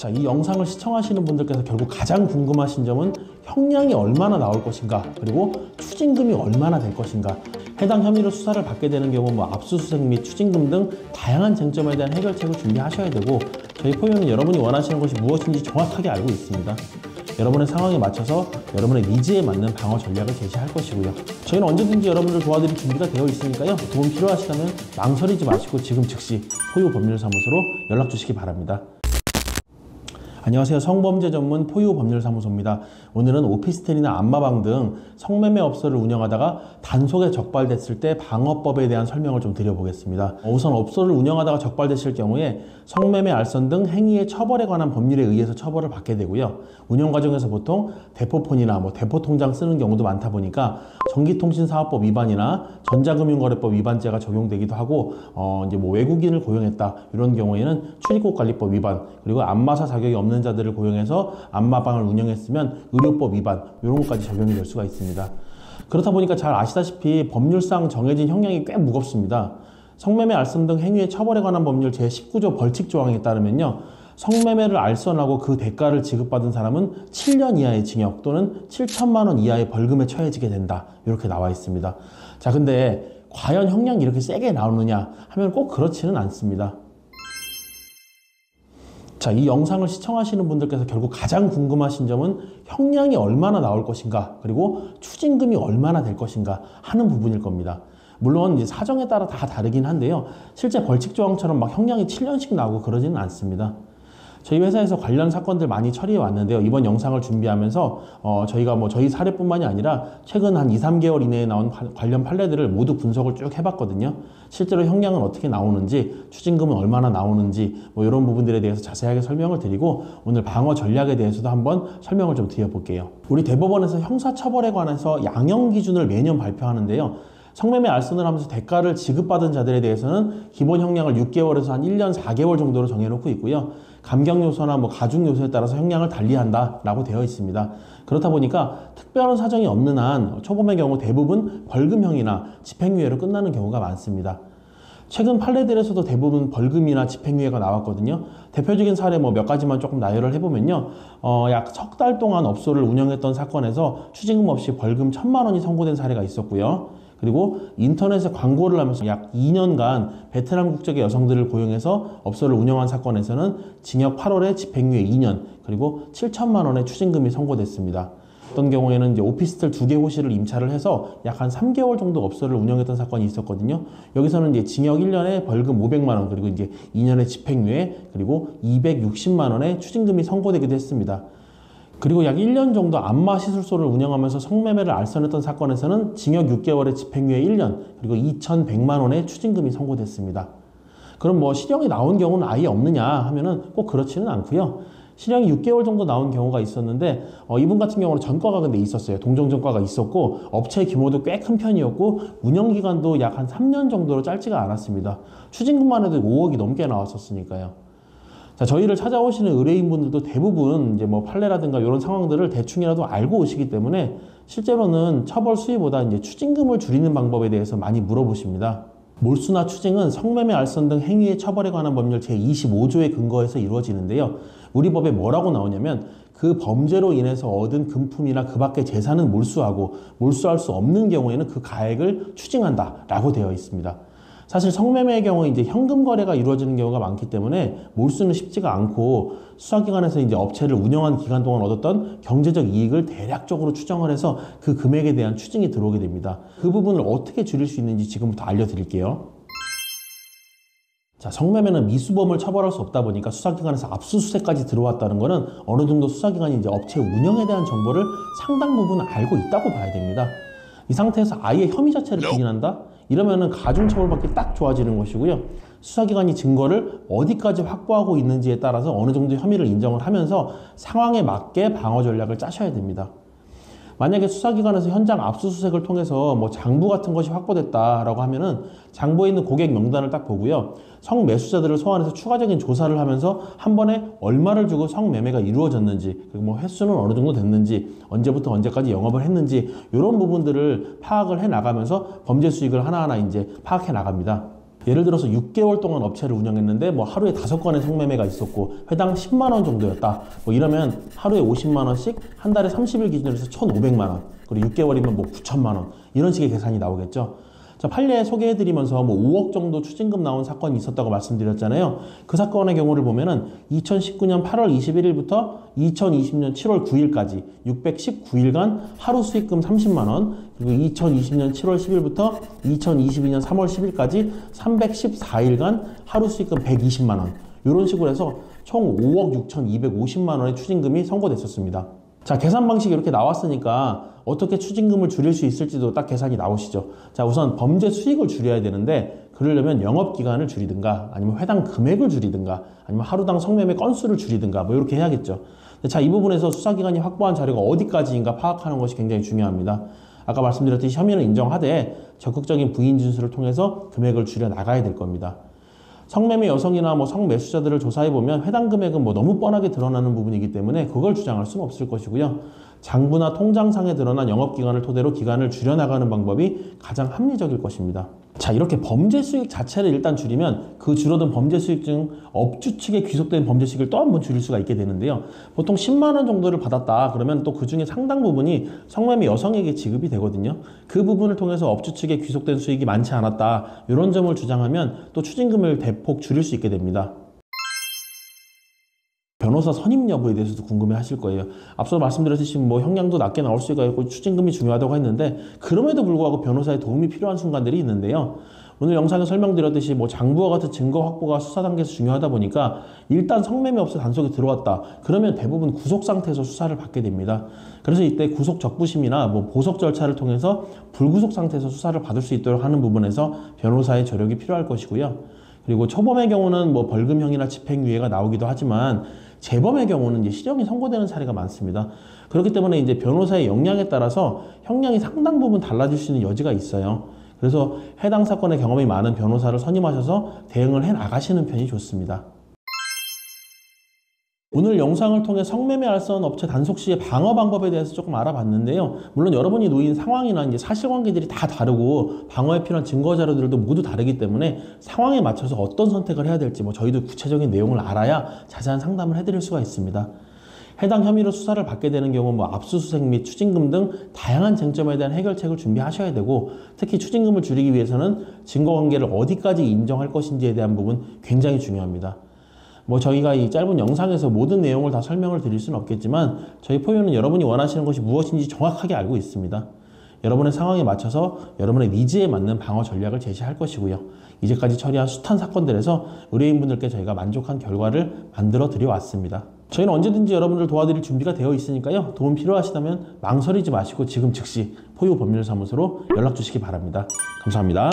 자, 이 영상을 시청하시는 분들께서 결국 가장 궁금하신 점은 형량이 얼마나 나올 것인가, 그리고 추징금이 얼마나 될 것인가. 해당 혐의로 수사를 받게 되는 경우 압수수색 및 추징금 등 다양한 쟁점에 대한 해결책을 준비하셔야 되고, 저희 포유는 여러분이 원하시는 것이 무엇인지 정확하게 알고 있습니다. 여러분의 상황에 맞춰서 여러분의 니즈에 맞는 방어 전략을 제시할 것이고요. 저희는 언제든지 여러분들 도와드릴 준비가 되어 있으니까요. 도움 필요하시다면 망설이지 마시고 지금 즉시 포유 법률사무소로 연락 주시기 바랍니다. 안녕하세요. 성범죄 전문 포유 법률사무소입니다. 오늘은 오피스텔이나 안마방 등 성매매 업소를 운영하다가 단속에 적발됐을 때 방어법에 대한 설명을 좀 드려보겠습니다. 우선 업소를 운영하다가 적발되실 경우에 성매매, 알선 등 행위의 처벌에 관한 법률에 의해서 처벌을 받게 되고요. 운영 과정에서 보통 대포폰이나 대포통장 쓰는 경우도 많다 보니까 전기통신사업법 위반이나 전자금융거래법 위반죄가 적용되기도 하고, 외국인을 고용했다 이런 경우에는 출입국관리법 위반, 그리고 안마사 자격이 없는 자들을 고용해서 안마방을 운영했으면 의료법 위반, 이런 것까지 적용이 될 수가 있습니다. 그렇다 보니까 잘 아시다시피 법률상 정해진 형량이 꽤 무겁습니다. 성매매, 알선 등 행위의 처벌에 관한 법률 제19조 벌칙 조항에 따르면요, 성매매를 알선하고 그 대가를 지급받은 사람은 7년 이하의 징역 또는 7천만 원 이하의 벌금에 처해지게 된다, 이렇게 나와 있습니다. 자, 근데 과연 형량이 이렇게 세게 나오느냐 하면 꼭 그렇지는 않습니다. 자, 이 영상을 시청하시는 분들께서 결국 가장 궁금하신 점은 형량이 얼마나 나올 것인가, 그리고 추징금이 얼마나 될 것인가 하는 부분일 겁니다. 물론 이제 사정에 따라 다 다르긴 한데요. 실제 벌칙 조항처럼 형량이 7년씩 나오고 그러지는 않습니다. 저희 회사에서 관련 사건들 많이 처리해 왔는데요. 이번 영상을 준비하면서 저희가 저희 사례뿐만이 아니라 최근 한 2, 3개월 이내에 나온 관련 판례들을 모두 분석을 쭉 해봤거든요. 실제로 형량은 어떻게 나오는지, 추징금은 얼마나 나오는지 이런 부분들에 대해서 자세하게 설명을 드리고, 오늘 방어 전략에 대해서도 한번 설명을 좀 드려볼게요. 우리 대법원에서 형사처벌에 관해서 양형 기준을 매년 발표하는데요. 성매매 알선을 하면서 대가를 지급받은 자들에 대해서는 기본 형량을 6개월에서 한 1년 4개월 정도로 정해놓고 있고요. 감경 요소나 가중 요소에 따라서 형량을 달리한다라고 되어 있습니다. 그렇다 보니까 특별한 사정이 없는 한 초범의 경우 대부분 벌금형이나 집행유예로 끝나는 경우가 많습니다. 최근 판례들에서도 대부분 벌금이나 집행유예가 나왔거든요. 대표적인 사례 몇 가지만 조금 나열을 해보면요. 약 석 달 동안 업소를 운영했던 사건에서 추징금 없이 벌금 1,000만 원이 선고된 사례가 있었고요. 그리고 인터넷에 광고를 하면서 약 2년간 베트남 국적의 여성들을 고용해서 업소를 운영한 사건에서는 징역 8월에 집행유예 2년, 그리고 7천만 원의 추징금이 선고됐습니다. 어떤 경우에는 이제 오피스텔 2개 호실을 임차를 해서 약 한 3개월 정도 업소를 운영했던 사건이 있었거든요. 여기서는 이제 징역 1년에 벌금 500만 원, 그리고 이제 2년의 집행유예, 그리고 260만 원의 추징금이 선고되기도 했습니다. 그리고 약 1년 정도 안마시술소를 운영하면서 성매매를 알선했던 사건에서는 징역 6개월에 집행유예 1년, 그리고 2,100만 원의 추징금이 선고됐습니다. 그럼 실형이 나온 경우는 아예 없느냐 하면은 꼭 그렇지는 않고요. 실형이 6개월 정도 나온 경우가 있었는데, 이분 같은 경우는 전과가 근데 있었어요. 동정전과가 있었고, 업체 규모도 꽤 큰 편이었고, 운영기간도 약 한 3년 정도로 짧지가 않았습니다. 추징금만 해도 5억이 넘게 나왔었으니까요. 자, 저희를 찾아오시는 의뢰인분들도 대부분 이제 판례라든가 이런 상황들을 대충이라도 알고 오시기 때문에 실제로는 처벌 수위보다 이제 추징금을 줄이는 방법에 대해서 많이 물어보십니다. 몰수나 추징은 성매매, 알선 등 행위의 처벌에 관한 법률 제25조에 근거해서 이루어지는데요. 우리 법에 뭐라고 나오냐면 그 범죄로 인해서 얻은 금품이나 그 밖의 재산은 몰수하고, 몰수할 수 없는 경우에는 그 가액을 추징한다라고 되어 있습니다. 사실 성매매의 경우 이제 현금 거래가 이루어지는 경우가 많기 때문에 몰수는 쉽지가 않고, 수사기관에서 이제 업체를 운영한 기간 동안 얻었던 경제적 이익을 대략적으로 추정을 해서 그 금액에 대한 추징이 들어오게 됩니다. 그 부분을 어떻게 줄일 수 있는지 지금부터 알려드릴게요. 자, 성매매는 미수범을 처벌할 수 없다 보니까 수사기관에서 압수수색까지 들어왔다는 것은 어느 정도 수사기관이 이제 업체 운영에 대한 정보를 상당 부분 알고 있다고 봐야 됩니다. 이 상태에서 아예 혐의 자체를 부인한다? 이러면은 가중처벌받기 딱 좋아지는 것이고요. 수사기관이 증거를 어디까지 확보하고 있는지에 따라서 어느 정도 혐의를 인정을 하면서 상황에 맞게 방어 전략을 짜셔야 됩니다. 만약에 수사기관에서 현장 압수수색을 통해서 장부 같은 것이 확보됐다라고 하면은 장부에 있는 고객 명단을 딱 보고요. 성매수자들을 소환해서 추가적인 조사를 하면서 한 번에 얼마를 주고 성매매가 이루어졌는지, 그리고 횟수는 어느 정도 됐는지, 언제부터 언제까지 영업을 했는지, 이런 부분들을 파악을 해 나가면서 범죄 수익을 하나하나 이제 파악해 나갑니다. 예를 들어서 6개월 동안 업체를 운영했는데 뭐 하루에 5건의 성매매가 있었고 회당 10만 원 정도였다. 뭐 이러면 하루에 50만 원씩 한 달에 30일 기준으로 해서 1,500만 원. 그리고 6개월이면 뭐 9천만 원. 이런 식의 계산이 나오겠죠. 자, 판례 소개해드리면서 뭐 5억 정도 추징금 나온 사건이 있었다고 말씀드렸잖아요. 그 사건의 경우를 보면은 2019년 8월 21일부터 2020년 7월 9일까지 619일간 하루 수익금 30만 원, 그리고 2020년 7월 10일부터 2022년 3월 10일까지 314일간 하루 수익금 120만 원. 이런 식으로 해서 총 5억 6,250만 원의 추징금이 선고됐었습니다. 자, 계산 방식이 이렇게 나왔으니까 어떻게 추징금을 줄일 수 있을지도 딱 계산이 나오시죠. 자, 우선 범죄 수익을 줄여야 되는데 그러려면 영업기간을 줄이든가 아니면 회당 금액을 줄이든가 아니면 하루당 성매매 건수를 줄이든가 뭐 이렇게 해야겠죠. 자, 이 부분에서 수사기관이 확보한 자료가 어디까지인가 파악하는 것이 굉장히 중요합니다. 아까 말씀드렸듯이 혐의는 인정하되 적극적인 부인 진술을 통해서 금액을 줄여 나가야 될 겁니다. 성매매 여성이나 뭐 성매수자들을 조사해보면 해당 금액은 뭐 너무 뻔하게 드러나는 부분이기 때문에 그걸 주장할 수는 없을 것이고요. 장부나 통장상에 드러난 영업기간을 토대로 기간을 줄여나가는 방법이 가장 합리적일 것입니다. 자, 이렇게 범죄 수익 자체를 일단 줄이면 그 줄어든 범죄 수익 중 업주 측에 귀속된 범죄 수익을 또 한 번 줄일 수가 있게 되는데요. 보통 10만 원 정도를 받았다 그러면 또 그 중에 상당 부분이 성매매 여성에게 지급이 되거든요. 그 부분을 통해서 업주 측에 귀속된 수익이 많지 않았다 이런 점을 주장하면 또 추징금을 대폭 줄일 수 있게 됩니다. 변호사 선임 여부에 대해서도 궁금해 하실 거예요. 앞서 말씀드렸듯이 뭐 형량도 낮게 나올 수가 있고 추징금이 중요하다고 했는데 그럼에도 불구하고 변호사의 도움이 필요한 순간들이 있는데요. 오늘 영상에 설명드렸듯이 뭐 장부와 같은 증거 확보가 수사 단계에서 중요하다 보니까 일단 성매매 업체 단속이 들어왔다. 그러면 대부분 구속 상태에서 수사를 받게 됩니다. 그래서 이때 구속 적부심이나 뭐 보석 절차를 통해서 불구속 상태에서 수사를 받을 수 있도록 하는 부분에서 변호사의 조력이 필요할 것이고요. 그리고 초범의 경우는 뭐 벌금형이나 집행유예가 나오기도 하지만 재범의 경우는 이제 실형이 선고되는 사례가 많습니다. 그렇기 때문에 이제 변호사의 역량에 따라서 형량이 상당 부분 달라질 수 있는 여지가 있어요. 그래서 해당 사건의 경험이 많은 변호사를 선임하셔서 대응을 해 나가시는 편이 좋습니다. 오늘 영상을 통해 성매매 알선 업체 단속 시의 방어 방법에 대해서 조금 알아봤는데요. 물론 여러분이 놓인 상황이나 이제 사실관계들이 다 다르고 방어에 필요한 증거 자료들도 모두 다르기 때문에 상황에 맞춰서 어떤 선택을 해야 될지 뭐 저희도 구체적인 내용을 알아야 자세한 상담을 해드릴 수가 있습니다. 해당 혐의로 수사를 받게 되는 경우 뭐 압수수색 및 추징금 등 다양한 쟁점에 대한 해결책을 준비하셔야 되고 특히 추징금을 줄이기 위해서는 증거관계를 어디까지 인정할 것인지에 대한 부분 굉장히 중요합니다. 뭐 저희가 이 짧은 영상에서 모든 내용을 다 설명을 드릴 수는 없겠지만 저희 포유는 여러분이 원하시는 것이 무엇인지 정확하게 알고 있습니다. 여러분의 상황에 맞춰서 여러분의 니즈에 맞는 방어 전략을 제시할 것이고요. 이제까지 처리한 숱한 사건들에서 의뢰인분들께 저희가 만족한 결과를 만들어 드려왔습니다. 저희는 언제든지 여러분들 도와드릴 준비가 되어 있으니까요. 도움 필요하시다면 망설이지 마시고 지금 즉시 포유 법률사무소로 연락 주시기 바랍니다. 감사합니다.